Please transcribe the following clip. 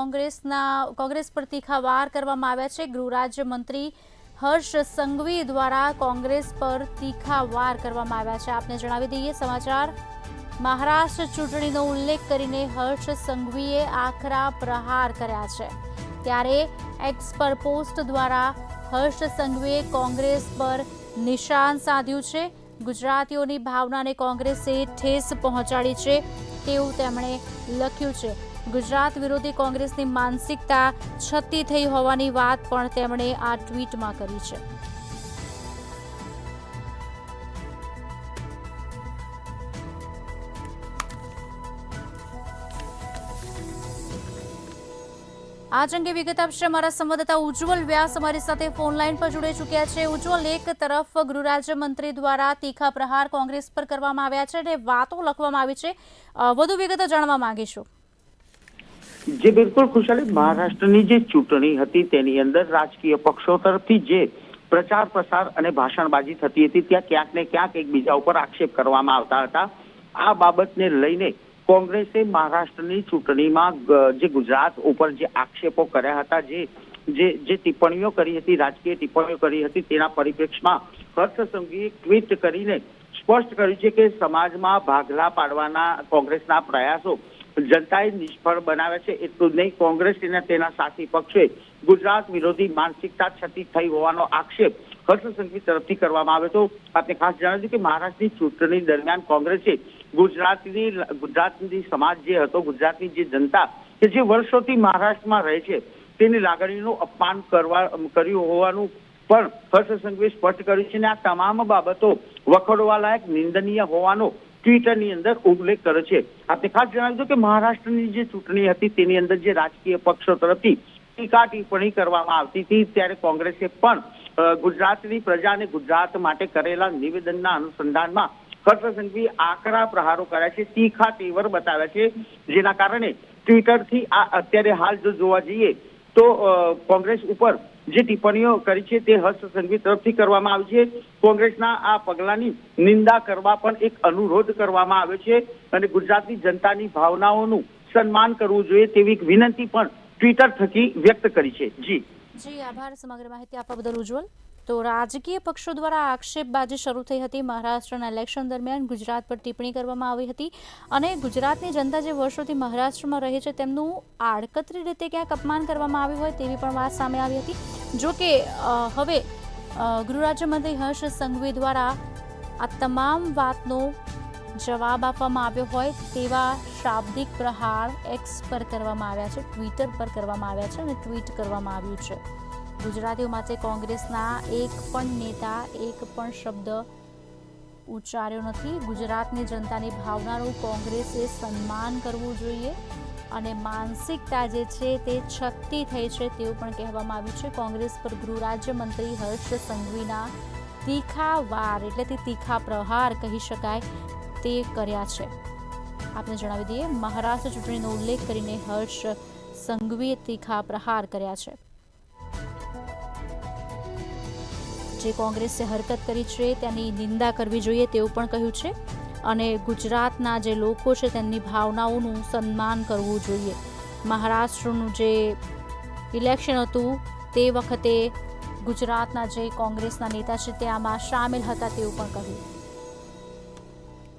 કોંગ્રેસ પર તીખા વાર કરવામાં આવ્યા છે। ગૃહ રાજ્યમંત્રી હર્ષ સંઘવી દ્વારા કોંગ્રેસ પર તીખા વાર કરવામાં આવ્યા છે। આપને જણાવી દઈએ સમાચાર। મહારાષ્ટ્ર ચૂંટણીનો ઉલ્લેખ કરીને હર્ષ સંઘવીએ આકરા પ્રહાર કર્યા છે। ત્યારે એક્સ પર પોસ્ટ દ્વારા હર્ષ સંઘવીએ કોંગ્રેસ પર નિશાન સાધ્યું છે। ગુજરાતીઓની ભાવનાને કોંગ્રેસે ઠેસ પહોંચાડી છે તેવું તેમણે લખ્યું છે। ગુજરાત વિરોધી કોંગ્રેસની માનસિકતા છતી થઈ હોવાની વાત પણ તેમણે આ ટ્વીટમાં કરી છે। आज अंगे विगत आपसे हमारा संवाददाता उज्ज्वल व्यास हमारी साथे फोन लाइन पर जुड़े चुक्या है। उज्ज्वल, एक तरफ गृह राज्य मंत्री द्वारा तीखा प्रहार कोंग्रेस पर करवामां આવ્યા છે અને વાતો લખવામાં આવી છે, વધુ વિગતો જાણવા માંગીશું। જે બિલકુલ ખુશાલી, મહારાષ્ટ્રની જે ચૂંટણી હતી તેની અંદર રાજકીય પક્ષો તરફથી જે પ્રચાર પ્રસાર અને ભાષણબાજી થતી હતી ત્યાં ક્યાંક ને ક્યાંક એકબીજા ઉપર આક્ષેપ કરવામાં આવતા હતા। આ બાબતને લઈને કોંગ્રેસે મહારાષ્ટ્રની ચૂંટણીમાં જે ગુજરાત ઉપર જે આક્ષેપો કર્યા હતા, જે ટિપ્પણીઓ કરી હતી, રાજકીય ટિપ્પણીઓ કરી હતી, તેના પરિપ્રેક્ષમાં હર્ષ સંઘવીએ ટ્વીટ કરીને સ્પષ્ટ કર્યું છે કે સમાજમાં ભાગલા પાડવાના કોંગ્રેસના પ્રયાસો જનતાએ નિષ્ફળ બનાવ્યા છે। એટલું જ નહીં, કોંગ્રેસ અને તેના સાથી પક્ષોએ ગુજરાત વિરોધી માનસિકતા છતી થઈ હોવાનો આક્ષેપ હર્ષ સંઘવી તરફથી કરવામાં આવ્યો હતો। આપને ખાસ જણાવ્યું કે મહારાષ્ટ્રની ચૂંટણી દરમિયાન કોંગ્રેસે ગુજરાતની સમાજ જે હતો, ગુજરાતની જે જનતા કે જે વર્ષોથી મહારાષ્ટ્રમાં રહે છે તેની લાગણીનું અપમાન કર્યું હોવાનું પણ હર્ષ સંઘવીએ સ્પષ્ટ કર્યું છે અને આ તમામ બાબતો વખોડવા લાયક, નિંદનીય હોવાનો ટ્વિટરની અંદર ઉલ્લેખ કર્યો છે। આપણે ખાસ જણાવ્યું કે મહારાષ્ટ્રની જે ચૂંટણી હતી તેની અંદર જે રાજકીય પક્ષો તરફથી ટીકા ટિપ્પણી કરવામાં આવતી હતી ત્યારે કોંગ્રેસે પણ ગુજરાતની પ્રજા અને ગુજરાત માટે કરેલા નિવેદનના અનુસંધાનમાં હર્ષ સંઘવીએ આકરા પ્રહારો કર્યા છે, તીખા તેવર બતાવ્યા છે, જેના કારણે ટ્વિટરથી આ અત્યારે હાલ જો જોવા જઈએ તો કોંગ્રેસ ઉપર જે ટિપ્પણીઓ કરી છે તે હર્ષ સંઘવી તરફથી કરવામાં આવી છે। કોંગ્રેસના આ પગલાની નિંદા કરવા પણ એક અનુરોધ કરવામાં આવ્યો છે અને ગુજરાતની જનતાની ભાવનાઓનું સન્માન કરવું જોઈએ તેવી વિનંતી પણ ટ્વિટર થકી વ્યક્ત કરી છે। જી આભાર સમગ્ર માહિતી આપવા બદલ ઉજ્જવલ। તો રાજકીય પક્ષો દ્વારા આક્ષેપબાજી શરૂ થઈ હતી। મહારાષ્ટ્રના ઇલેક્શન દરમિયાન ગુજરાત પર ટિપ્પણી કરવામાં આવી હતી અને ગુજરાતની જનતા જે વર્ષોથી મહારાષ્ટ્રમાં રહે છે તેમનું આડકતરી રીતે ક્યાંક અપમાન કરવામાં આવ્યું હોય તેવી પણ વાત સામે આવી હતી। જો કે હવે ગૃહ રાજ્યમંત્રી હર્ષ સંઘવી દ્વારા આ તમામ વાતનો જવાબ આપવામાં આવ્યો હોય તેવા શાબ્દિક પ્રહાર એક્સ પર કરવામાં આવ્યા છે, ટ્વિટર પર કરવામાં આવ્યા છે અને ટ્વીટ કરવામાં આવ્યું છે। ગુજરાતીઓ માટે કોંગ્રેસના એક પણ નેતા એક પણ શબ્દ ઉચ્ચાર્યો નથી। ગુજરાતની જનતાની ભાવનાનું કોંગ્રેસે સન્માન કરવું જોઈએ અને માનસિકતા જે છે તે છતી થઈ છે તેવું પણ કહેવામાં આવ્યું છે। કોંગ્રેસ પર ગૃહ રાજ્યમંત્રી હર્ષ સંઘવીના તીખા વાર એટલે તીખા પ્રહાર કહી શકાય તે કર્યા છે। આપને જણાવી દઈએ, મહારાષ્ટ્ર ચૂંટણીનો ઉલ્લેખ કરીને હર્ષ સંઘવીએ તીખા પ્રહાર કર્યા છે। જે કોંગ્રેસે હરકત કરી છે તેની નિંદા કરવી જોઈએ તેવું પણ કહ્યું છે અને ગુજરાતના જે લોકો છે તેમની ભાવનાઓનું સન્માન કરવું જોઈએ। મહારાષ્ટ્રનું જે ઇલેક્શન હતું તે વખતે ગુજરાતના જે કોંગ્રેસના નેતા છે તે આમાં સામેલ હતા તેવું પણ કહ્યું।